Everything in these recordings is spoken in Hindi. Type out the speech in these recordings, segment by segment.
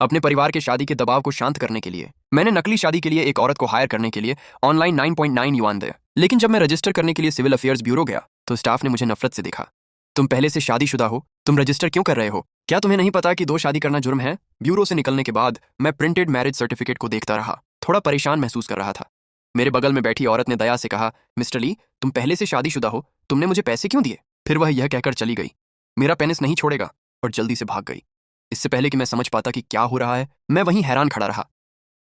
अपने परिवार के शादी के दबाव को शांत करने के लिए मैंने नकली शादी के लिए एक औरत को हायर करने के लिए ऑनलाइन 9.9 युआन दिए। लेकिन जब मैं रजिस्टर करने के लिए सिविल अफेयर्स ब्यूरो गया तो स्टाफ ने मुझे नफरत से देखा। तुम पहले से शादीशुदा हो, तुम रजिस्टर क्यों कर रहे हो? क्या तुम्हें नहीं पता कि 2 शादी करना जुर्म है? ब्यूरो से निकलने के बाद मैं प्रिंटेड मैरिज सर्टिफिकेट को देखता रहा, थोड़ा परेशान महसूस कर रहा था। मेरे बगल में बैठी औरत ने दया से कहा, मिस्टर ली, तुम पहले से शादीशुदा हो, तुमने मुझे पैसे क्यों दिए? फिर वह यह कहकर चली गई, मेरा पेनिस नहीं छोड़ेगा, और जल्दी से भाग गई। इससे पहले कि मैं समझ पाता कि क्या हो रहा है, मैं वहीं हैरान खड़ा रहा।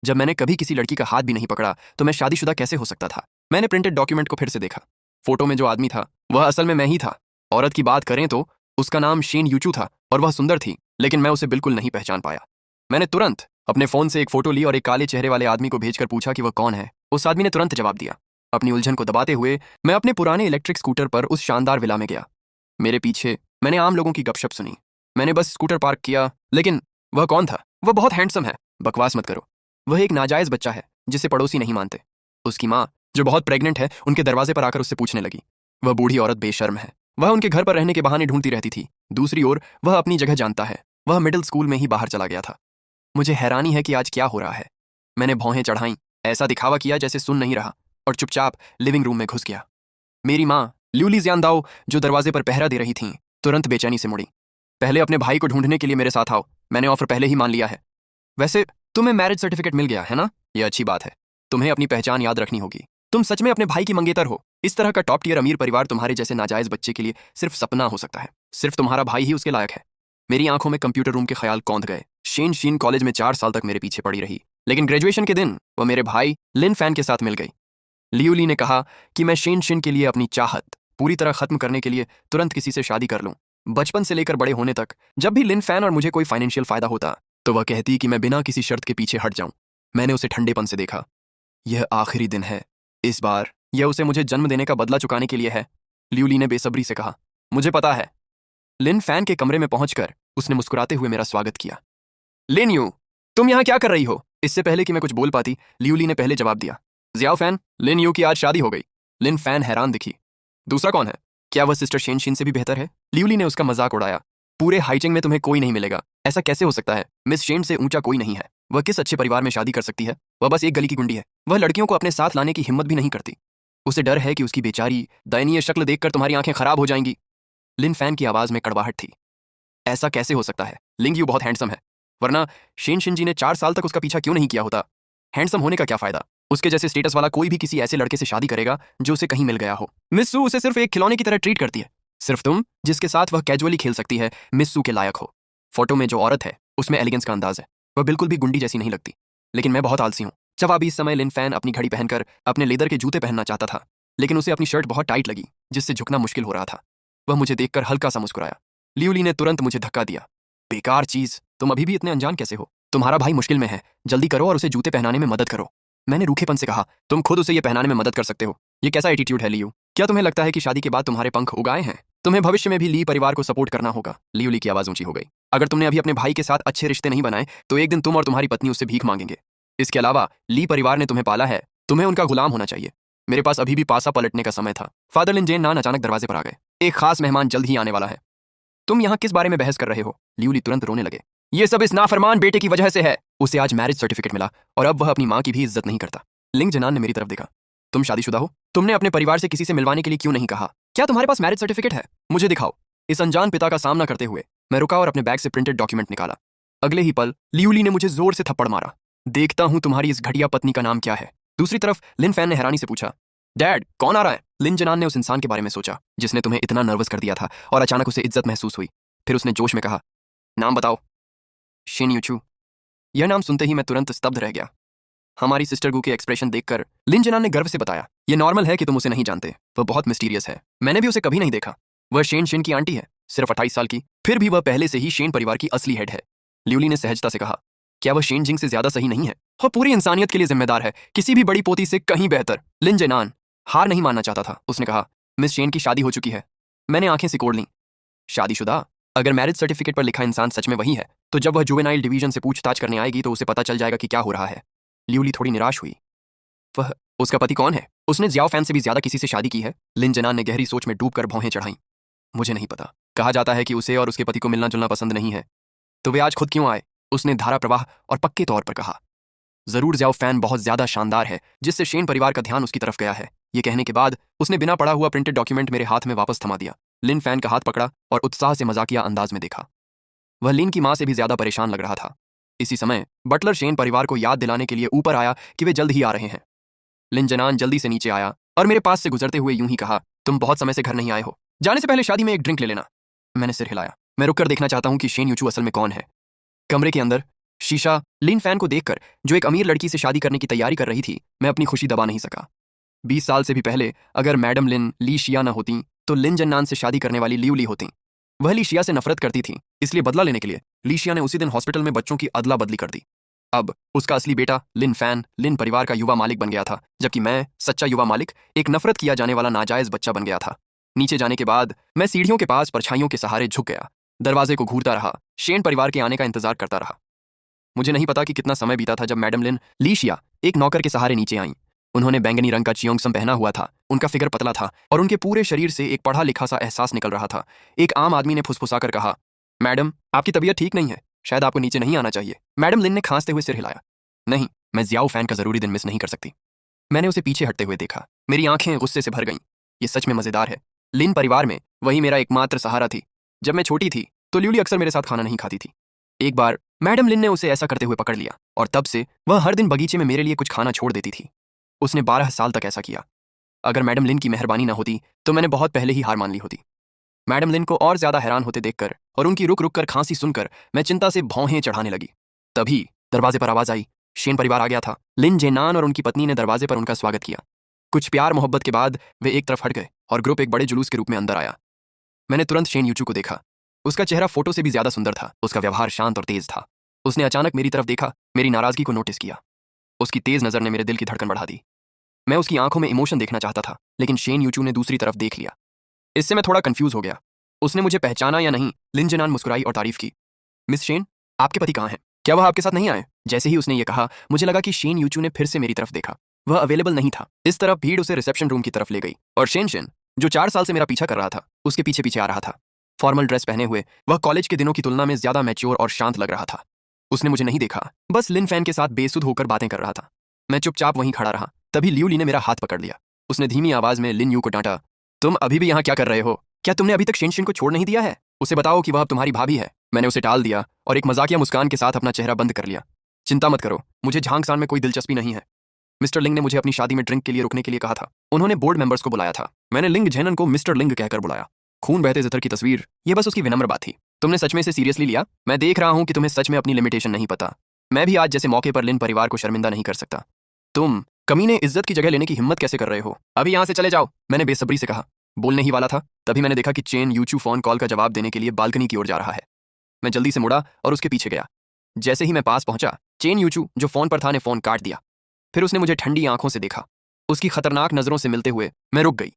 जब मैंने कभी किसी लड़की का हाथ भी नहीं पकड़ा तो मैं शादीशुदा कैसे हो सकता था? मैंने प्रिंटेड डॉक्यूमेंट को फिर से देखा। फोटो में जो आदमी था वह असल में मैं ही था। औरत की बात करें तो उसका नाम शेन यूचू था और वह सुंदर थी, लेकिन मैं उसे बिल्कुल नहीं पहचान पाया। मैंने तुरंत अपने फोन से एक फोटो ली और एक काले चेहरे वाले आदमी को भेजकर पूछा कि वह कौन है। उस आदमी ने तुरंत जवाब दिया। अपनी उलझन को दबाते हुए मैं अपने पुराने इलेक्ट्रिक स्कूटर पर उस शानदार विला में गया। मेरे पीछे मैंने आम लोगों की गपशप सुनी। मैंने बस स्कूटर पार्क किया, लेकिन वह कौन था? वह बहुत हैंडसम है। बकवास मत करो। वह एक नाजायज बच्चा है जिसे पड़ोसी नहीं मानते। उसकी माँ, जो बहुत प्रेग्नेंट है, उनके दरवाजे पर आकर उससे पूछने लगी। वह बूढ़ी औरत बेशर्म है। वह उनके घर पर रहने के बहाने ढूंढती रहती थी। दूसरी ओर वह अपनी जगह जानता है। वह मिडिल स्कूल में ही बाहर चला गया था। मुझे हैरानी है कि आज क्या हो रहा है। मैंने भौहें चढ़ाई, ऐसा दिखावा किया जैसे सुन नहीं रहा, और चुपचाप लिविंग रूम में घुस गया। मेरी माँ ल्यूली ज़ियांदाओ, जो दरवाजे पर पहरा दे रही थीं, तुरंत बेचैनी से मुड़ी। पहले अपने भाई को ढूंढने के लिए मेरे साथ आओ। मैंने ऑफर पहले ही मान लिया है। वैसे तुम्हें मैरिज सर्टिफिकेट मिल गया है ना? यह अच्छी बात है। तुम्हें अपनी पहचान याद रखनी होगी। तुम सच में अपने भाई की मंगेतर हो। इस तरह का टॉप टियर अमीर परिवार तुम्हारे जैसे नाजायज बच्चे के लिए सिर्फ सपना हो सकता है। सिर्फ तुम्हारा भाई ही उसके लायक है। मेरी आंखों में कंप्यूटर रूम के ख्याल कौंध गए। शेन शीन कॉलेज में 4 साल तक मेरे पीछे पड़ी रही, लेकिन ग्रेजुएशन के दिन वह मेरे भाई लिन फैन के साथ मिल गई। लियूली ने कहा कि मैं शेन शिन के लिए अपनी चाहत पूरी तरह खत्म करने के लिए तुरंत किसी से शादी कर लूं। बचपन से लेकर बड़े होने तक जब भी लिन फैन और मुझे कोई फाइनेंशियल फायदा होता तो वह कहती कि मैं बिना किसी शर्त के पीछे हट जाऊं। मैंने उसे ठंडेपन से देखा। यह आखिरी दिन है। इस बार यह उसे मुझे जन्म देने का बदला चुकाने के लिए है, लियूली ने बेसब्री से कहा। मुझे पता है। लिन फैन के कमरे में पहुंचकर उसने मुस्कुराते हुए मेरा स्वागत किया। लिन यू, तुम यहाँ क्या कर रही हो? इससे पहले कि मैं कुछ बोल पाती, लियूली ने पहले जवाब दिया। जियाओ फैन, लिन यू की आज शादी हो गई। लिन फैन हैरान दिखी। दूसरा कौन है? क्या वह सिस्टर शेन शिन से भी बेहतर है? लियूली ने उसका मजाक उड़ाया। पूरे हाइचिंग में तुम्हें कोई नहीं मिलेगा। ऐसा कैसे हो सकता है? मिस शेन से ऊंचा कोई नहीं है। वह किस अच्छे परिवार में शादी कर सकती है? वह बस एक गली की गुंडी है। वह लड़कियों को अपने साथ लाने की हिम्मत भी नहीं करती। उसे डर है कि उसकी बेचारी दयनीय शक्ल देखकर तुम्हारी आंखें खराब हो जाएंगी। लिन फैन की आवाज में कड़वाहट थी। ऐसा कैसे हो सकता है? लिंग यू बहुत हैंडसम है, वरना शेन शिन जी ने 4 साल तक उसका पीछा क्यों नहीं किया होता? हैंडसम होने का क्या फायदा? उसके जैसे स्टेटस वाला कोई भी किसी ऐसे लड़के से शादी करेगा जो उसे कहीं मिल गया हो। मिस सू उसे सिर्फ एक खिलौने की तरह ट्रीट करती है। सिर्फ तुम, जिसके साथ वह कैजुअली खेल सकती है, मिस सू के लायक हो। फोटो में जो औरत है उसमें एलिगेंस का अंदाज है। वह बिल्कुल भी गुंडी जैसी नहीं लगती। लेकिन मैं बहुत आलसी हूँ। जब अभी इस समय लिन फैन अपनी घड़ी पहनकर अपने लेदर के जूते पहनना चाहता था, लेकिन उसे अपनी शर्ट बहुत टाइट लगी जिससे झुकना मुश्किल हो रहा था। वह मुझे देखकर हल्का सा मुस्कुराया। लियूली ने तुरंत मुझे धक्का दिया। बेकार चीज, तुम अभी भी इतने अनजान कैसे हो? तुम्हारा भाई मुश्किल में है, जल्दी करो और उसे जूते पहनाने में मदद करो। मैंने रूखेपन से कहा, तुम खुद उसे ये पहनाने में मदद कर सकते हो। ये कैसा एटीट्यूड है लियू? क्या तुम्हें लगता है कि शादी के बाद तुम्हारे पंख उगाए हैं? तुम्हें भविष्य में भी ली परिवार को सपोर्ट करना होगा। लियूली की आवाज ऊंची हो गई। अगर तुमने अभी अपने भाई के साथ अच्छे रिश्ते नहीं बनाए तो एक दिन तुम और तुम्हारी पत्नी उससे भीख मांगेंगे। इसके अलावा ली परिवार ने तुम्हें पाला है, तुम्हें उनका गुलाम होना चाहिए। मेरे पास अभी भी पासा पलटने का समय था। फादर लिन जेन नान अचानक दरवाजे पर आ गए। एक खास मेहमान जल्द ही आने वाला है। तुम यहाँ किस बारे में बहस कर रहे हो? लियूली तुरंत रोने लगे। ये सब इस नाफरमान बेटे की वजह से है। उसे आज मैरिज सर्टिफिकेट मिला और अब वह अपनी माँ की भी इज्जत नहीं करता। लिंग जनान ने मेरी तरफ देखा। तुम शादीशुदा हो? तुमने अपने परिवार से किसी से मिलवाने के लिए क्यों नहीं कहा? क्या तुम्हारे पास मैरिज सर्टिफिकेट है? मुझे दिखाओ। इस अनजान पिता का सामना करते हुए मैं रुका और अपने बैग से प्रिंटेड डॉक्यूमेंट निकाला। अगले ही पल लियूली ने मुझे जोर से थप्पड़ मारा। देखता हूं तुम्हारी इस घटिया पत्नी का नाम क्या है। दूसरी तरफ लिन फैन ने हैरानी से पूछा, डैड कौन आ रहा है? लिन जनान ने उस इंसान के बारे में सोचा जिसने तुम्हें इतना नर्वस कर दिया था, और अचानक उसे इज्जत महसूस हुई। फिर उसने जोश में कहा, नाम बताओ। शिन यूचू। यह नाम सुनते ही मैं तुरंत स्तब्ध रह गया। हमारी सिस्टर गू के एक्सप्रेशन देखकर लिन जनान ने गर्व से बताया, यह नॉर्मल है कि तुम उसे नहीं जानते। वह बहुत मिस्टीरियस है। मैंने भी उसे कभी नहीं देखा। वह शेन शिन की आंटी है, सिर्फ 28 साल की। फिर भी वह पहले से ही शेन परिवार की असली हेड है। लियूली ने सहजता से कहा, क्या वह शेन जिंग से ज्यादा सही नहीं है? वह पूरी इंसानियत के लिए जिम्मेदार है, किसी भी बड़ी पोती से कहीं बेहतर। लिन जेनान हार नहीं मानना चाहता था। उसने कहा, मिस शेन की शादी हो चुकी है। मैंने आंखें सिकोड़ लीं। शादीशुदा? अगर मैरिज सर्टिफिकेट पर लिखा इंसान सच में वही है तो जब वह जुवेनाइल डिवीजन से पूछताछ करने आएगी तो उसे पता चल जाएगा कि क्या हो रहा है। लियूली थोड़ी निराश हुई। वह, उसका पति कौन है? उसने जियाओ फैन से भी ज्यादा किसी से शादी की है? लिन जनान ने गहरी सोच में डूबकर भौहें चढ़ाईं। मुझे नहीं पता। कहा जाता है कि उसे और उसके पति को मिलना जुलना पसंद नहीं है। तो वे आज खुद क्यों आए? उसने धारा प्रवाह और पक्के तौर पर कहा, जरूर जाओ, फैन बहुत ज्यादा शानदार है, जिससे शेन परिवार का ध्यान उसकी तरफ गया है। ये कहने के बाद उसने बिना पढ़ा हुआ प्रिंटेड डॉक्यूमेंट मेरे हाथ में वापस थमा दिया। लिन फैन का हाथ पकड़ा और उत्साह से मजाकिया अंदाज में देखा। वह लिन की मां से भी ज्यादा परेशान लग रहा था। इसी समय बटलर शेन परिवार को याद दिलाने के लिए ऊपर आया कि वे जल्द ही आ रहे हैं। लिन जनान जल्दी से नीचे आया और मेरे पास से गुजरते हुए यूं ही कहा, तुम बहुत समय से घर नहीं आए हो, जाने से पहले शादी में एक ड्रिंक ले लेना। मैंने सिर हिलाया। मैं रुककर देखना चाहता हूं कि शेन यूचू असल में कौन है। कमरे के अंदर शीशा लिन फैन को देखकर, जो एक अमीर लड़की से शादी करने की तैयारी कर रही थी, मैं अपनी खुशी दबा नहीं सका। 20 साल से भी पहले अगर मैडम लिन ली शिया न होती तो लिन जन्नान से शादी करने वाली लियू ली होती। वह ली शिया से नफरत करती थी, इसलिए बदला लेने के लिए ली शिया ने उसी दिन हॉस्पिटल में बच्चों की अदला बदली कर दी। अब उसका असली बेटा लिन फैन लिन परिवार का युवा मालिक बन गया था, जबकि मैं सच्चा युवा मालिक एक नफरत किया जाने वाला नाजायज बच्चा बन गया था। नीचे जाने के बाद मैं सीढ़ियों के पास परछाइयों के सहारे झुक गया, दरवाजे को घूरता रहा, शेन परिवार के आने का इंतजार करता रहा। मुझे नहीं पता कि कितना समय बीता था जब मैडम लिन ली शिया एक नौकर के सहारे नीचे आईं। उन्होंने बैंगनी रंग का चियोंगसम पहना हुआ था, उनका फिगर पतला था और उनके पूरे शरीर से एक पढ़ा लिखा सा एहसास निकल रहा था। एक आम आदमी ने फुसफुसाकर कहा, मैडम आपकी तबीयत ठीक नहीं है, शायद आपको नीचे नहीं आना चाहिए। मैडम लिन ने खांसते हुए सिर हिलाया। नहीं, मैं जियाओ फैन का जरूरी दिन मिस नहीं कर सकती। मैंने उसे पीछे हटते हुए देखा। मेरी आंखें गुस्से से भर गईं। ये सच में मजेदार है। लिन परिवार में वही मेरा एकमात्र सहारा थी। जब मैं छोटी थी तो ल्यूली अक्सर मेरे साथ खाना नहीं खाती थी। एक बार मैडम लिन ने उसे ऐसा करते हुए पकड़ लिया और तब से वह हर दिन बगीचे में मेरे लिए कुछ खाना छोड़ देती थी। उसने 12 साल तक ऐसा किया। अगर मैडम लिन की मेहरबानी न होती तो मैंने बहुत पहले ही हार मान ली होती। मैडम लिन को और ज्यादा हैरान होते देखकर और उनकी रुक रुक कर खांसी सुनकर मैं चिंता से भौहें चढ़ाने लगी। तभी दरवाजे पर आवाज आई। शेन परिवार आ गया था। लिन जेनान और उनकी पत्नी ने दरवाजे पर उनका स्वागत किया। कुछ प्यार मोहब्बत के बाद वे एक तरफ हट गए और ग्रुप एक बड़े जुलूस के रूप में अंदर आया। मैंने तुरंत शेन यूचू को देखा। उसका चेहरा फोटो से भी ज्यादा सुंदर था। उसका व्यवहार शांत और तेज था। उसने अचानक मेरी तरफ देखा, मेरी नाराजगी को नोटिस किया। उसकी तेज नजर ने मेरे दिल की धड़कन बढ़ा दी। मैं उसकी आंखों में इमोशन देखना चाहता था, लेकिन शेन यूचू ने दूसरी तरफ देख लिया। इससे मैं थोड़ा कंफ्यूज हो गया। उसने मुझे पहचाना या नहीं। लिन जेनान मुस्कुराई और तारीफ की। मिस शेन, आपके पति कहाँ हैं? क्या वह आपके साथ नहीं आए? जैसे ही उसने ये कहा, मुझे लगा कि शेन यूचू ने फिर से मेरी तरफ देखा। वह अवेलेबल नहीं था। इस तरफ भीड़ उसे रिसेप्शन रूम की तरफ ले गई और शेन शेन, जो 4 साल से मेरा पीछा कर रहा था, उसके पीछे पीछे आ रहा था। फॉर्मल ड्रेस पहने हुए वह कॉलेज के दिनों की तुलना में ज्यादा मैच्योर और शांत लग रहा था। उसने मुझे नहीं देखा, बस लिन फैन के साथ बेसुध होकर बातें कर रहा था। मैं चुपचाप वहीं खड़ा रहा। तभी लियू ली ने मेरा हाथ पकड़ लिया। उसने धीमी आवाज में लिन यू को डांटा, तुम अभी भी यहाँ क्या कर रहे हो? क्या तुमने अभी तक शेन शेन को छोड़ नहीं दिया है? उसे बताओ कि वह अब तुम्हारी भाभी है। मैंने उसे टाल दिया और एक मजाकिया मुस्कान के साथ अपना चेहरा बंद कर लिया। चिंता मत करो, मुझे झांकसान में कोई दिलचस्पी नहीं है। मिस्टर लिंग ने मुझे अपनी शादी में ड्रिंक के लिए रुकने के लिए कहा था। उन्होंने बोर्ड मेंबर्स को बुलाया था। मैंने लिंग झेनन को मिस्टर लिंग कहकर बुलाया। खून बहते जितर की तस्वीर, ये बस उसकी विनम्र बात थी। तुमने सच में इसे सीरियसली लिया? मैं देख रहा हूं कि तुम्हें सच में अपनी लिमिटेशन नहीं पता। मैं भी आज जैसे मौके पर लिन परिवार को शर्मिंदा नहीं कर सकता। तुम कमीने इज्जत की जगह लेने की हिम्मत कैसे कर रहे हो? अभी यहाँ से चले जाओ, मैंने बेसब्री से कहा। बोलने ही वाला था, तभी मैंने देखा कि चेन यूचू फोन कॉल का जवाब देने के लिए बालकनी की ओर जा रहा है। मैं जल्दी से मुड़ा और उसके पीछे गया। जैसे ही मैं पास पहुंचा, चेन यूचू जो फोन पर था ने फोन काट दिया। फिर उसने मुझे ठंडी आंखों से देखा। उसकी खतरनाक नजरों से मिलते हुए मैं रुक गई।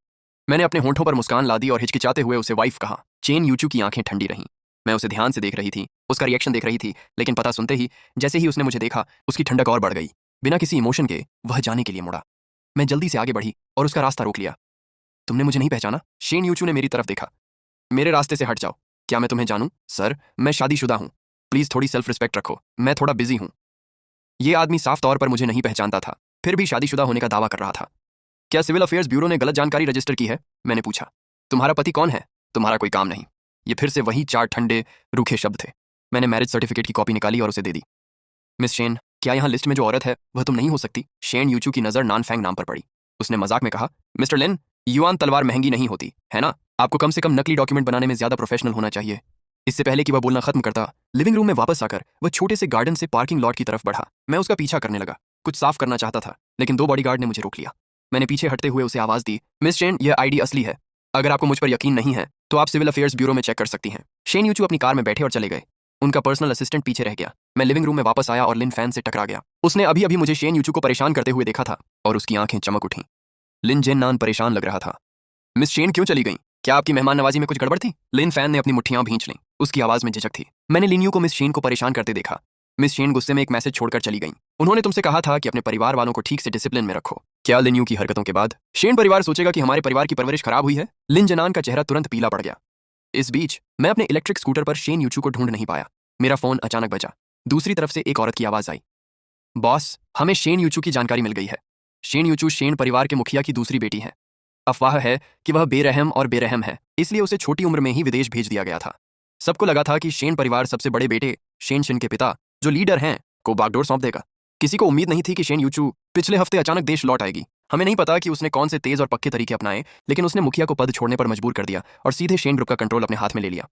मैंने अपने होंठों पर मुस्कान ला दी और हिचकिचाते हुए उसे वाइफ कहा। चेन यूचू की आंखें ठंडी रहीं। मैं उसे ध्यान से देख रही थी, उसका रिएक्शन देख रही थी, लेकिन पता सुनते ही जैसे ही उसने मुझे देखा, उसकी ठंडक और बढ़ गई। बिना किसी इमोशन के वह जाने के लिए मुड़ा। मैं जल्दी से आगे बढ़ी और उसका रास्ता रोक लिया। तुमने मुझे नहीं पहचाना? शेन यूचू ने मेरी तरफ देखा। मेरे रास्ते से हट जाओ। क्या मैं तुम्हें जानूं? सर, मैं शादीशुदा हूं। प्लीज थोड़ी सेल्फ रिस्पेक्ट रखो, मैं थोड़ा बिजी हूं। ये आदमी साफ तौर पर मुझे नहीं पहचानता था, फिर भी शादीशुदा होने का दावा कर रहा था। क्या सिविल अफेयर्स ब्यूरो ने गलत जानकारी रजिस्टर की है? मैंने पूछा। तुम्हारा पति कौन है? तुम्हारा कोई काम नहीं। ये फिर से वही 4 ठंडे रूखे शब्द थे। मैंने मैरिज सर्टिफिकेट की कॉपी निकाली और उसे दे दी। मिस शेन, क्या यहाँ लिस्ट में जो औरत है वह तुम नहीं हो सकती? शेन यूचू की नजर नानफैंग नाम पर पड़ी। उसने मजाक में कहा, मिस्टर लिन, युआन तलवार महंगी नहीं होती है ना? आपको कम से कम नकली डॉक्यूमेंट बनाने में ज्यादा प्रोफेशनल होना चाहिए। इससे पहले कि वह बोलना खत्म करता, लिविंग रूम में वापस आकर वह छोटे से गार्डन से पार्किंग लॉट की तरफ बढ़ा। मैं उसका पीछा करने लगा। कुछ साफ करना चाहता था, लेकिन 2 बॉडीगार्ड ने मुझे रोक लिया। मैंने पीछे हटते हुए उसे आवाज दी, मिस शेन, यह आईडी असली है। अगर आपको मुझ पर यकीन नहीं है तो आप सिविल अफेयर्स ब्यूरो में चेक कर सकती हैं। शेन यूचू अपनी कार में बैठे और चले गए। उनका पर्सनल असिस्टेंट पीछे रह गया। मैं लिविंग रूम में वापस आया और लिन फैन से टकरा गया। उसने अभी अभी मुझे शेन यूचू को परेशान करते हुए देखा था और उसकी आंखें चमक उठीं। लिन जेनान परेशान लग रहा था। मिस शेन क्यों चली गई? क्या आपकी मेहमान नवाजी में कुछ गड़बड़ थी? लिन फैन ने अपनी मुट्ठियां भींच लीं। उसकी आवाज में झिझक थी। मैंने लिन को मिस शेन को परेशान करते देखा। मिस शेन गुस्से में एक मैसेज छोड़कर चली गई। उन्होंने तुमसे कहा था कि अपने परिवार वालों को ठीक से डिसिप्लिन में रखो। क्या लिन की हरकतों के बाद शेन परिवार सोचेगा कि हमारे परिवार की परवरिश खराब हुई है? लिन जेनान का चेहरा तुरंत पीला पड़ गया। इस बीच मैं अपने इलेक्ट्रिक स्कूटर पर शेन यूचू को ढूंढ नहीं पाया। मेरा फोन अचानक बजा। दूसरी तरफ से एक औरत की आवाज आई, बॉस, हमें शेन यूचू की जानकारी मिल गई है। शेन यूचू शेन परिवार के मुखिया की दूसरी बेटी है। अफवाह है कि वह बेरहम और बेरहम है, इसलिए उसे छोटी उम्र में ही विदेश भेज दिया गया था। सबको लगा था कि शेन परिवार सबसे बड़े बेटे शेन शिन के पिता, जो लीडर हैं, को बागडोर सौंप देगा। किसी को उम्मीद नहीं थी कि शेन यूचू पिछले हफ्ते अचानक देश लौट आएगी। हमें नहीं पता कि उसने कौन से तेज और पक्के तरीके अपनाए, लेकिन उसने मुखिया को पद छोड़ने पर मजबूर कर दिया और सीधे शेन ग्रुप का कंट्रोल अपने हाथ में ले लिया।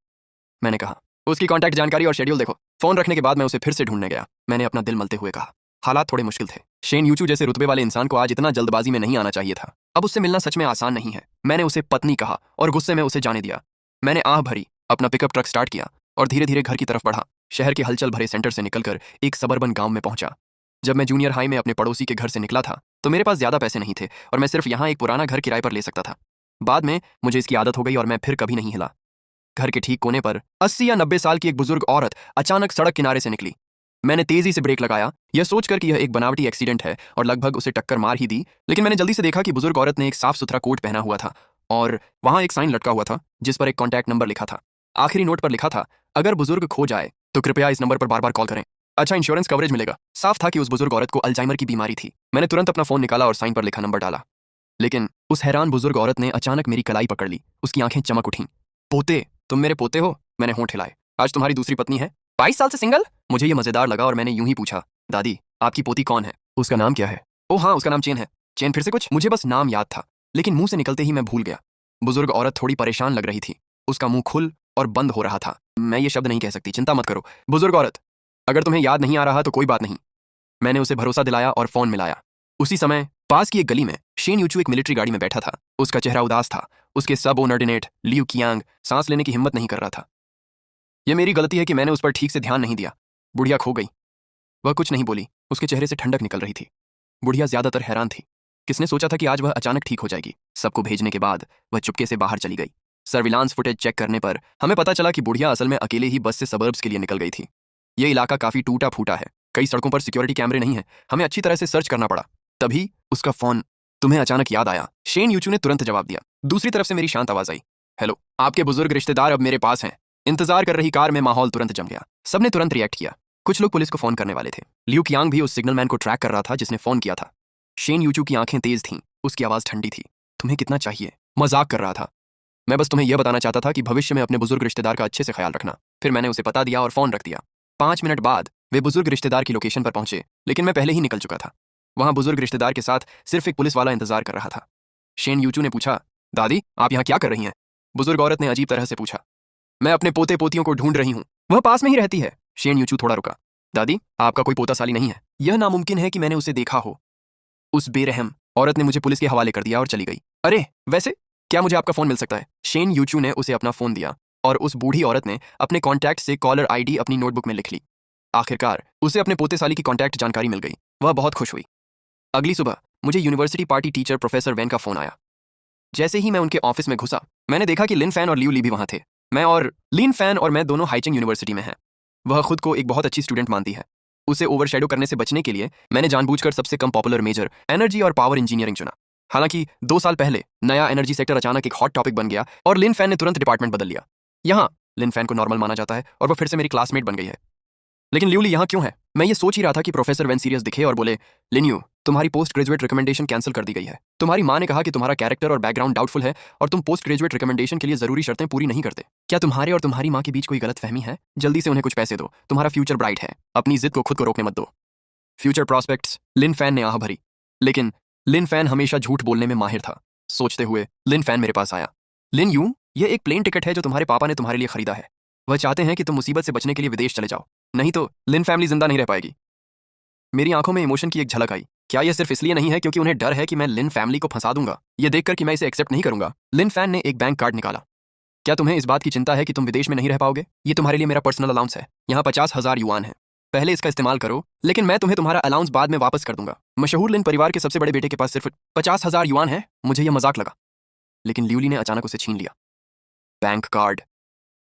मैंने कहा, उसकी कॉन्टैक्ट जानकारी और शेड्यूल देखो। फोन रखने के बाद मैं उसे फिर से ढूंढने गया। मैंने अपना दिल मलते हुए कहा, हालात थोड़े मुश्किल थे। शेन यूचू जैसे रुतबे वाले इंसान को आज इतना जल्दबाजी में नहीं आना चाहिए था। अब उससे मिलना सच में आसान नहीं है। मैंने उसे पत्नी कहा और गुस्से में उसे जाने दिया। मैंने आह भरी, अपना पिकअप ट्रक स्टार्ट किया और धीरे धीरे घर की तरफ बढ़ा। शहर के हलचल भरे सेंटर से निकलकर एक सबर्बन गांव में पहुंचा। जब मैं जूनियर हाई में अपने पड़ोसी के घर से निकला था तो मेरे पास ज्यादा पैसे नहीं थे और मैं सिर्फ यहाँ एक पुराना घर किराए पर ले सकता था। बाद में मुझे इसकी आदत हो गई और मैं फिर कभी नहीं हिला। घर के ठीक कोने पर 80 या 90 साल की एक बुजुर्ग औरत अचानक सड़क किनारे से निकली। मैंने तेजी से ब्रेक लगाया, यह सोचकर कि यह एक बनावटी एक्सीडेंट है, और लगभग उसे टक्कर मार ही दी। लेकिन मैंने जल्दी से देखा कि बुजुर्ग औरत ने एक साफ सुथरा कोट पहना हुआ था और वहां एक साइन लटका हुआ था जिस पर एक कॉन्टैक्ट नंबर लिखा था। आखिरी नोट पर लिखा था, अगर बुजुर्ग खो जाए तो कृपया इस नंबर पर बार बार कॉल करें, अच्छा इंश्योरेंस कवरेज मिलेगा। साफ था कि उस बुजुर्ग औरत को अल्जाइमर की बीमारी थी। मैंने तुरंत अपना फोन निकाला और साइन पर लिखा नंबर डाला। लेकिन उस हैरान बुजुर्ग औरत ने अचानक मेरी कलाई पकड़ ली। उसकी आंखें चमक उठीं। पोते, तुम मेरे पोते हो? मैंने होंठ हिलाए। आज तुम्हारी दूसरी पत्नी है? 22 साल से सिंगल? मुझे ये मजेदार लगा और मैंने यूं ही पूछा, दादी, आपकी पोती कौन है? उसका नाम क्या है? ओह हाँ, उसका नाम चेन है। चेन फिर से कुछ? मुझे बस नाम याद था, लेकिन मुंह से निकलते ही मैं भूल गया। बुजुर्ग औरत थोड़ी परेशान लग रही थी। उसका मुंह खुल और बंद हो रहा था। मैं ये शब्द नहीं कह सकती, चिंता मत करो बुजुर्ग औरत, अगर तुम्हें याद नहीं आ रहा तो कोई बात नहीं। मैंने उसे भरोसा दिलाया और फोन मिलाया। उसी समय पास की एक गली में शेन यूचू एक मिलिट्री गाड़ी में बैठा था। उसका चेहरा उदास था। उसके सब ओनर्डिनेट लियू कियांग सांस लेने की हिम्मत नहीं कर रहा था। यह मेरी गलती है कि मैंने उस पर ठीक से ध्यान नहीं दिया। बुढ़िया खो गई। वह कुछ नहीं बोली। उसके चेहरे से ठंडक निकल रही थी। बुढ़िया ज्यादातर हैरान थी। किसने सोचा था कि आज वह अचानक ठीक हो जाएगी? सबको भेजने के बाद वह चुपके से बाहर चली गई। सर्विलांस फुटेज चेक करने पर हमें पता चला कि बुढ़िया असल में अकेले ही बस से सबर्ब्स के लिए निकल गई थी। यह इलाका काफी टूटा फूटा है। कई सड़कों पर सिक्योरिटी कैमरे नहीं है। हमें अच्छी तरह से सर्च करना पड़ा। तभी उसका फोन तुम्हें अचानक याद आया। शेन यूचू ने तुरंत जवाब दिया। दूसरी तरफ से मेरी शांत आवाज आई, हेलो, आपके बुजुर्ग रिश्तेदार अब मेरे पास हैं। इंतजार कर रही कार में माहौल तुरंत जम गया। सबने तुरंत रिएक्ट किया। कुछ लोग पुलिस को फोन करने वाले थे। लियू कियांग भी उस सिग्नलमैन को ट्रैक कर रहा था जिसने फोन किया था। शेन यूचू की आंखें तेज थीं। उसकी आवाज ठंडी थी। तुम्हें कितना चाहिए? मजाक कर रहा था। मैं बस तुम्हें यह बताना चाहता था कि भविष्य में अपने बुजुर्ग रिश्तेदार का अच्छे से ख्याल रखना। फिर मैंने उसे पता दिया और फोन रख दिया। 5 मिनट बाद वे बुजुर्ग रिश्तेदार की लोकेशन पर पहुंचे, लेकिन मैं पहले ही निकल चुका था। वहां बुजुर्ग रिश्तेदार के साथ सिर्फ एक पुलिस वाला इंतजार कर रहा था। शेन यूचू ने पूछा, दादी, आप यहाँ क्या कर रही हैं? बुजुर्ग औरत ने अजीब तरह से पूछा। मैं अपने पोते पोतियों को ढूंढ रही हूँ, वह पास में ही रहती है। शेन यूचू थोड़ा रुका। दादी, आपका कोई पोता साली नहीं है? यह नामुमकिन है कि मैंने उसे देखा हो। उस बेरहम औरत ने मुझे पुलिस के हवाले कर दिया और चली गई। अरे वैसे क्या मुझे आपका फोन मिल सकता है? शेन यूचू ने उसे अपना फोन दिया और उस बूढ़ी औरत ने अपने कॉन्टैक्ट से कॉलर आईडी अपनी नोटबुक में लिख ली। आखिरकार उसे अपने पोते साली की कॉन्टैक्ट जानकारी मिल गई। वह बहुत खुश हुई। अगली सुबह मुझे यूनिवर्सिटी पार्टी टीचर प्रोफेसर वैन का फोन आया। जैसे ही मैं उनके ऑफिस में घुसा, मैंने देखा कि लिन फैन और लियू ली भी वहां थे। लिन फैन और मैं दोनों हाइचिंग यूनिवर्सिटी में हैं। वह खुद को एक बहुत अच्छी स्टूडेंट मानती है। उसे ओवरशैडो करने से बचने के लिए मैंने जानबूझकर सबसे कम पॉपुलर मेजर एनर्जी और पावर इंजीनियरिंग चुना। हालांकि 2 साल पहले नया एनर्जी सेक्टर अचानक एक हॉट टॉपिक बन गया और लिन फैन ने तुरंत डिपार्टमेंट बदल लिया। यहाँ लिन फैन को नॉर्मल माना जाता है और वह फिर से मेरी क्लासमेट बन गई है। लेकिन लियू ली यहाँ क्यों है? मैं ये सोच ही रहा था कि प्रोफेसर वैन सीरियस दिखे और बोले, लिन्यू, तुम्हारी पोस्ट ग्रेजुएट रिकमेंडेशन कैंसिल कर दी गई है। तुम्हारी माँ ने कहा कि तुम्हारा कैरेक्टर और बैकग्राउंड डाउटफुल है और तुम पोस्ट ग्रेजुएट रिकमेंडेशन के लिए जरूरी शर्तें पूरी नहीं करते। क्या तुम्हारे और तुम्हारी माँ के बीच कोई गलतफहमी है? जल्दी से उन्हें कुछ पैसे दो। तुम्हारा फ्यूचर ब्राइट है। अपनी जिद को खुद को रोकने मत दो। Future prospects. लिन फैन ने आह भरी। लेकिन लिन फैन हमेशा झूठ बोलने में माहिर था। सोचते हुए लिन फैन मेरे पास आया। लिन यू, ये एक प्लेन टिकट है जो तुम्हारे पापा ने तुम्हारे लिए खरीदा है। वह चाहते हैं कि तुम मुसीबत से बचने के लिए विदेश चले जाओ, नहीं तो लिन फैमिली जिंदा नहीं रह पाएगी। मेरी आंखों में इमोशन की एक झलक आई। क्या यह सिर्फ इसलिए नहीं है क्योंकि उन्हें डर है कि मैं लिन फैमिली को फंसा दूंगा? यह देखकर कि मैं इसे एक्सेप्ट नहीं करूंगा। लिन फैन ने एक बैंक कार्ड निकाला। क्या तुम्हें इस बात की चिंता है कि तुम विदेश में नहीं रह पाओगे? ये तुम्हारे लिए मेरा पर्सनल अलाउंस है। यहाँ 50,000 युआन है। पहले इसका इस्तेमाल करो, लेकिन मैं तुम्हें तुम्हारा अलाउंस बाद में वापस कर दूंगा। मशहूर लिन परिवार के सबसे बड़े बेटे के पास सिर्फ 50,000 युआन है। मुझे यह मजाक लगा, लेकिन लियूली ने अचानक उसे छीन लिया। Bank card.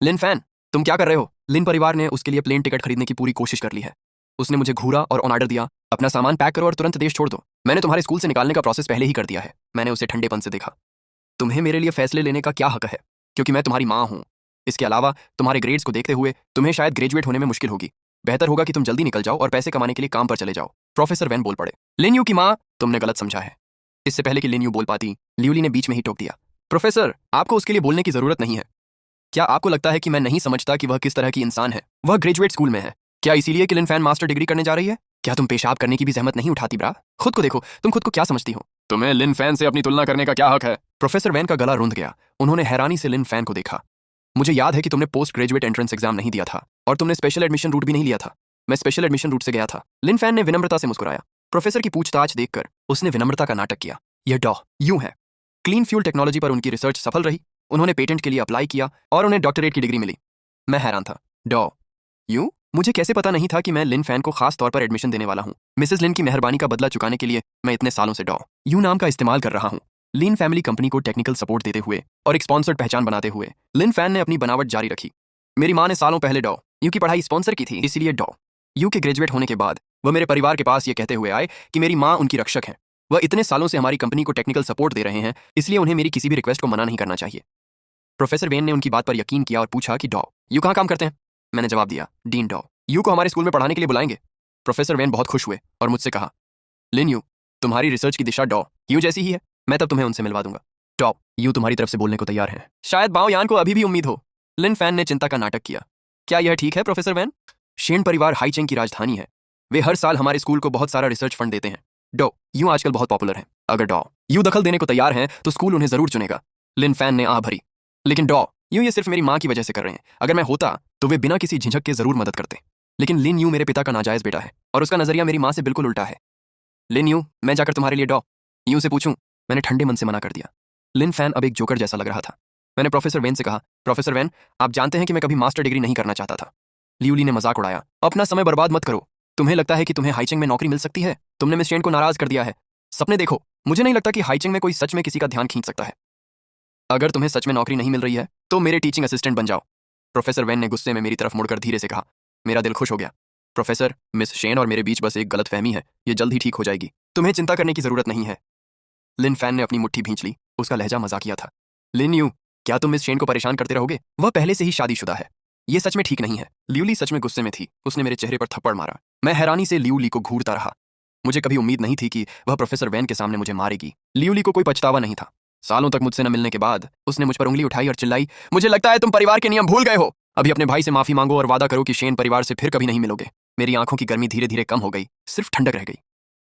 लिन फैन, तुम क्या कर रहे हो? लिन परिवार ने उसके लिए प्लेन टिकट खरीदने की पूरी कोशिश कर ली है। उसने मुझे घूरा और ऑन ऑर्डर दिया, अपना सामान पैक करो और तुरंत देश छोड़ दो। मैंने तुम्हारे स्कूल से निकालने का प्रोसेस पहले ही कर दिया है। मैंने उसे ठंडेपन से देखा। तुम्हें मेरे लिए फैसले लेने का क्या हक है? क्योंकि मैं तुम्हारी माँ हूँ। इसके अलावा तुम्हारे ग्रेड्स को देखते हुए तुम्हें शायद ग्रेजुएट होने में मुश्किल होगी। बेहतर होगा कि तुम जल्दी निकल जाओ और पैसे कमाने के लिए काम पर चले जाओ। प्रोफेसर वैन बोल पड़े। लिन यू की माँ, तुमने गलत समझा है। इससे पहले कि लिन यू बोल पाती, लियूली ने बीच में ही टोक दिया। प्रोफेसर, आपको उसके लिए बोलने की जरूरत नहीं है। क्या आपको लगता है कि मैं नहीं समझता कि वह किस तरह की इंसान है? वह ग्रेजुएट स्कूल में है। क्या इसीलिए कि लिन फैन मास्टर डिग्री करने जा रही है? क्या तुम पेशाब करने की भी जहमत नहीं उठाती ब्रा? खुद को देखो, तुम खुद को क्या समझती हो? तुम्हें लिन फैन से अपनी तुलना करने का क्या हक है? प्रोफेसर वैन का गला रुंध गया। उन्होंने हैरानी से लिन फैन को देखा। मुझे याद है कि तुमने पोस्ट ग्रेजुएट एंट्रेंस एग्जाम नहीं दिया था और तुमने स्पेशल एडमिशन रूट भी नहीं लिया था। मैं स्पेशल एडमिशन रूट से गया था। लिन फैन ने विनम्रता से मुस्कुराया। प्रोफेसर की पूछताछ देखकर उसने विनम्रता का नाटक किया। यह डॉ यूं है। क्लीन फ्यूल टेक्नोलॉजी पर उनकी रिसर्च सफल रही। उन्होंने पेटेंट के लिए अप्लाई किया और उन्हें डॉक्टरेट की डिग्री मिली। मैं हैरान था। डॉ यूं? मुझे कैसे पता नहीं था कि मैं लिन फैन को खास तौर पर एडमिशन देने वाला हूं। मिसेस लिन की मेहरबानी का बदला चुकाने के लिए मैं इतने सालों से डॉ यू नाम का इस्तेमाल कर रहा हूं। लिन फैमिली कंपनी को टेक्निकल सपोर्ट देते हुए और एक स्पॉन्सर्ड पहचान बनाते हुए लिन फैन ने अपनी बनावट जारी रखी। मेरी माँ ने सालों पहले डॉ यू की पढ़ाई स्पॉन्सर की थी, इसलिए डॉ यू के ग्रेजुएट होने के बाद वह मेरे परिवार के पास ये कहते हुए आए कि मेरी माँ उनकी रक्षक है। वह इतने सालों से हमारी कंपनी को टेक्निकल सपोर्ट दे रहे हैं, इसलिए उन्हें मेरी किसी भी रिक्वेस्ट को मना नहीं करना चाहिए। प्रोफेसर वेन ने उनकी बात पर यकीन किया और पूछा कि डॉ यू कहाँ काम करते हैं? मैंने जवाब दिया, डीन डॉ यू को हमारे स्कूल में पढ़ाने के लिए बुलाएंगे। प्रोफेसर वेन बहुत खुश हुए और मुझसे कहा, लिन यू, तुम्हारी रिसर्च की दिशा डॉ यू जैसी ही है। मैं तब तुम्हें उनसे मिलवा दूंगा। डॉ यू तुम्हारी तरफ से बोलने को तैयार है। शायद बाओ यान को अभी भी उम्मीद हो। लिन फैन ने चिंता का नाटक किया। क्या यह ठीक है प्रोफेसर वैन? शेन परिवार हाईचेंग की राजधानी है। वे हर साल हमारे स्कूल को बहुत सारा रिसर्च फंड देते हैं। डॉ यू आजकल बहुत पॉपुलर है। अगर डॉ यू दखल देने को तैयार हैं तो स्कूल उन्हें जरूर चुनेगा। लिन फैन ने आह भरी। लेकिन डॉ यू ये सिर्फ मेरी माँ की वजह से कर रहे हैं। अगर मैं होता तो वे बिना किसी झिझक के जरूर मदद करते। लेकिन लिन यू मेरे पिता का नाजायज बेटा है और उसका नजरिया मेरी माँ से बिल्कुल उल्टा है। लिन यू, मैं जाकर तुम्हारे लिए डॉ यू से पूछूं? मैंने ठंडे मन से मना कर दिया। लिन फैन अब एक जोकर जैसा लग रहा था। मैंने प्रोफेसर वेन से कहा, प्रोफेसर वेन, आप जानते हैं कि मैं कभी मास्टर डिग्री नहीं करना चाहता था। लियूली ने मजाक उड़ाया। अपना समय बर्बाद मत करो। तुम्हें लगता है कि तुम्हें हाईचेंग में नौकरी मिल सकती है? तुमने मिस शेन को नाराज कर दिया है। सपने देखो। मुझे नहीं लगता कि हाईचेंग में कोई सच में किसी का ध्यान खींच सकता है। अगर तुम्हें सच में नौकरी नहीं मिल रही है तो मेरे टीचिंग असिस्टेंट बन जाओ। प्रोफेसर वेन ने गुस्से में मेरी तरफ मुड़कर धीरे से कहा। मेरा दिल खुश हो गया। प्रोफेसर, मिस शेन और मेरे बीच बस एक गलतफहमी है। ये जल्द ही ठीक हो जाएगी। तुम्हें चिंता करने की जरूरत नहीं है। लिन फैन ने अपनी मुट्ठी भींच ली। उसका लहजा मजाकिया था। लिन यू, क्या तुम मिस शेन को परेशान करते रहोगे? वह पहले से ही शादीशुदा है। ये सच में ठीक नहीं है। लियूली सच में गुस्से में थी। उसने मेरे चेहरे पर थप्पड़ मारा। मैं हैरानी से लियूली को घूरता रहा। मुझे कभी उम्मीद नहीं थी कि वह प्रोफेसर वैन के सामने मुझे मारेगी। लियूली को कोई पछतावा नहीं था। सालों तक मुझसे न मिलने के बाद उसने मुझ पर उंगली उठाई और चिल्लाई, मुझे लगता है तुम परिवार के नियम भूल गए हो। अभी अपने भाई से माफी मांगो और वादा करो कि शेन परिवार से फिर कभी नहीं मिलोगे। मेरी आंखों की गर्मी धीरे धीरे कम हो गई, सिर्फ ठंडक रह गई।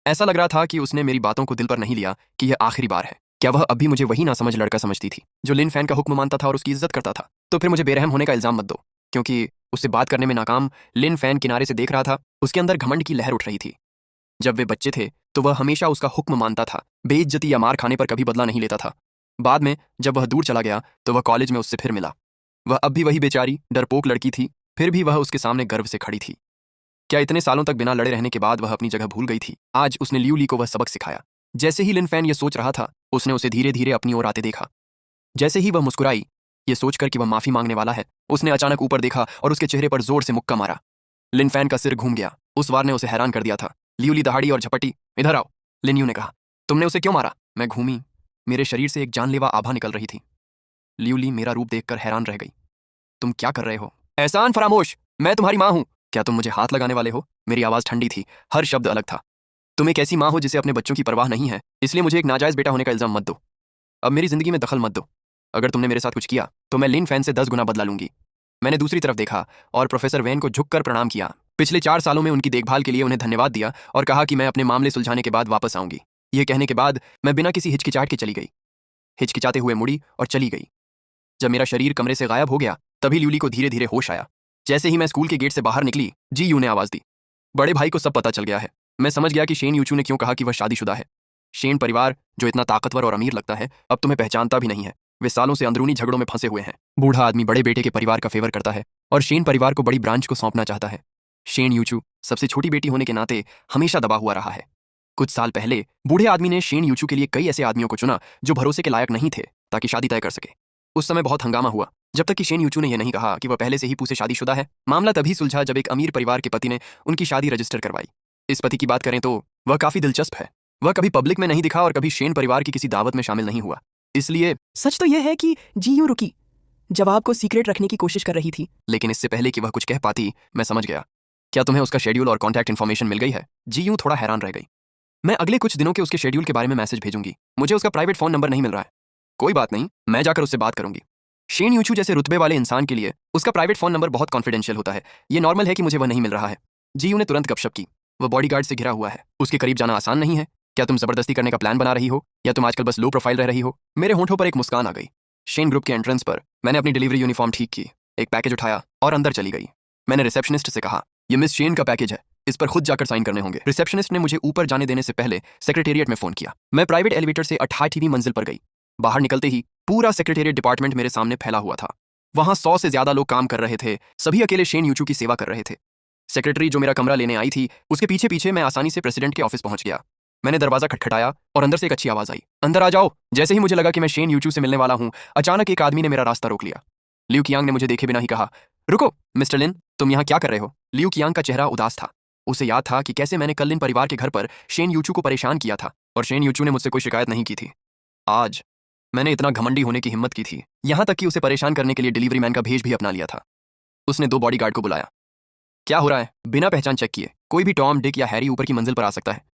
ऐसा लग रहा था कि उसने मेरी बातों को दिल पर नहीं लिया कि यह आखिरी बार है। क्या वह अब भी मुझे वही ना समझ लड़का समझती थी जो लिन फैन का हुक्म मानता था और उसकी इज्जत करता था? तो फिर मुझे बेरहम होने का इल्जाम मत दो। क्योंकि उससे बात करने में नाकाम लिन फैन किनारे से देख रहा था। उसके अंदर घमंड की लहर उठ रही थी। जब वे बच्चे थे तो वह हमेशा उसका हुक्म मानता था। बेइज्जती या मार खाने पर कभी बदला नहीं लेता था। बाद में जब वह दूर चला गया तो वह कॉलेज में उससे फिर मिला। वह अब भी वही बेचारी डरपोक लड़की थी, फिर भी वह उसके सामने गर्व से खड़ी थी। क्या इतने सालों तक बिना लड़े रहने के बाद वह अपनी जगह भूल गई थी? आज उसने लियूली को वह सबक सिखाया। जैसे ही लिन फैन ये सोच रहा था, उसने उसे धीरे धीरे अपनी ओर आते देखा। जैसे ही वह मुस्कुराई, ये सोचकर कि वह माफी मांगने वाला है, उसने अचानक ऊपर देखा और उसके चेहरे पर जोर से मुक्का मारा। लिन फैन का सिर घूम गया। उस वार ने उसे हैरान कर दिया था। लियूली दहाड़ी और झपटी। इधर आओ। लिन यू ने कहा, तुमने उसे क्यों मारा? मैं घूमी। मेरे शरीर से एक जानलेवा आभा निकल रही थी। लियूली मेरा रूप देखकर हैरान रह गई। तुम क्या कर रहे हो? एहसान फरामोश, मैं तुम्हारी माँ हूं। क्या तुम मुझे हाथ लगाने वाले हो? मेरी आवाज ठंडी थी, हर शब्द अलग था। तुम एक ऐसी माँ हो जिसे अपने बच्चों की परवाह नहीं है, इसलिए मुझे एक नाजायज बेटा होने का इल्जाम मत दो। अब मेरी जिंदगी में दखल मत दो। अगर तुमने मेरे साथ कुछ किया तो मैं लिन फैन से 10 गुना बदला लूंगी। मैंने दूसरी तरफ देखा और प्रोफेसर वैन को झुककर प्रणाम किया। पिछले 4 सालों में उनकी देखभाल के लिए उन्हें धन्यवाद दिया और कहा कि मैं अपने मामले सुलझाने के बाद वापस आऊंगी। यह कहने के बाद मैं बिना किसी हिचकिचाहट के चली गई। हिचकिचाते हुए मुड़ी और चली गई। जब मेरा शरीर कमरे से गायब हो गया तभी लियूली को धीरे धीरे होश आया। जैसे ही मैं स्कूल के गेट से बाहर निकली, जी यू ने आवाज दी। बड़े भाई को सब पता चल गया है। मैं समझ गया कि शेन यूचू ने क्यों कहा कि वह शादीशुदा है। शेन परिवार, जो इतना ताकतवर और अमीर लगता है, अब तुम्हें पहचानता भी नहीं है। वे सालों से अंदरूनी झगड़ों में फंसे हुए हैं। बूढ़ा आदमी बड़े बेटे के परिवार का फेवर करता है और शेन परिवार को बड़ी ब्रांच को सौंपना चाहता है। शेन यूचू सबसे छोटी बेटी होने के नाते हमेशा दबा हुआ रहा है। कुछ साल पहले बूढ़े आदमी ने शेन यूचू के लिए कई ऐसे आदमियों को चुना जो भरोसे के लायक नहीं थे, ताकि शादी तय कर सके। उस समय बहुत हंगामा हुआ, जब तक कि शेन यूचू ने यह नहीं कहा कि वह पहले से ही पूसे शादीशुदा है। मामला तभी सुलझा जब एक अमीर परिवार के पति ने उनकी शादी रजिस्टर करवाई। इस पति की बात करें तो वह काफी दिलचस्प है। वह कभी पब्लिक में नहीं दिखा और कभी शेन परिवार की किसी दावत में शामिल नहीं हुआ। इसलिए सच तो यह है कि जीयू रुकी, जवाब को सीक्रेट रखने की कोशिश कर रही थी। लेकिन इससे पहले कि वह कुछ कह पाती, मैं समझ गया क्या तुम्हें उसका शेड्यूल और कॉन्टैक्ट इन्फॉर्मेशन मिल गई है? जी यूं थोड़ा हैरान रह गई। मैं अगले कुछ दिनों के उसके शेड्यूल के बारे में मैसेज भेजूंगी। मुझे उसका प्राइवेट फोन नंबर नहीं मिल रहा है। कोई बात नहीं, मैं जाकर उससे बात करूंगी। शेन यूचू जैसे रुतबे वाले इंसान के लिए उसका प्राइवेट फोन नंबर बहुत कॉन्फिडेंशियल होता है। ये नॉर्मल है कि मुझे वह नहीं मिल रहा है। जीयू ने तुरंत गपशप की। वह बॉडीगार्ड से घिरा हुआ है, उसके करीब जाना आसान नहीं है। क्या तुम जबरदस्ती करने का प्लान बना रही हो, या तुम आजकल बस लो प्रोफाइल रह रही हो? मेरे होंठों पर एक मुस्कान आ गई। शेन ग्रुप के एंट्रेंस पर मैंने अपनी डिलीवरी यूनिफॉर्म ठीक की, एक पैकेज उठाया और अंदर चली गई। मैंने रिसेप्शनिस्ट से कहा, यह मिस शेन का पैकेज है, इस पर खुद जाकर साइन करने होंगे। रिसेप्शनिस्ट ने मुझे ऊपर जाने देने से पहले सेक्रेटेरिएट में फोन किया। मैं प्राइवेट एलिवेटर से 28वीं मंजिल पर गई। बाहर निकलते ही पूरा सेक्रेटेरिएट डिपार्टमेंट मेरे सामने फैला हुआ था। वहां 100 से ज्यादा लोग काम कर रहे थे, सभी अकेले शेन यूचू की सेवा कर रहे थे। सेक्रेटरी जो मेरा कमरा लेने आई थी, उसके पीछे पीछे मैं आसानी से प्रेसिडेंट के ऑफिस पहुंच गया। मैंने दरवाजा खटखटाया और अंदर से एक अच्छी आवाज आई, अंदर आ जाओ। जैसे ही मुझे लगा कि मैं शेन यूचू से मिलने वाला हूं, अचानक एक आदमी ने मेरा रास्ता रोक लिया। लियू कियांग ने मुझे देखे बिना ही कहा, रुको मिस्टर लिन, तुम यहाँ क्या कर रहे हो? लियू कियांग का चेहरा उदास था। उसे याद था कि कैसे मैंने कल लिन परिवार के घर पर शेन यूचू को परेशान किया था, और शेन यूचू ने मुझसे कोई शिकायत नहीं की थी। आज मैंने इतना घमंडी होने की हिम्मत की थी, यहां तक कि उसे परेशान करने के लिए डिलीवरी मैन का भेष भी अपना लिया था। उसने 2 बॉडीगार्ड को बुलाया। क्या हो रहा है? बिना पहचान चेक किए कोई भी टॉम, डिक या हैरी ऊपर की मंजिल पर आ सकता है।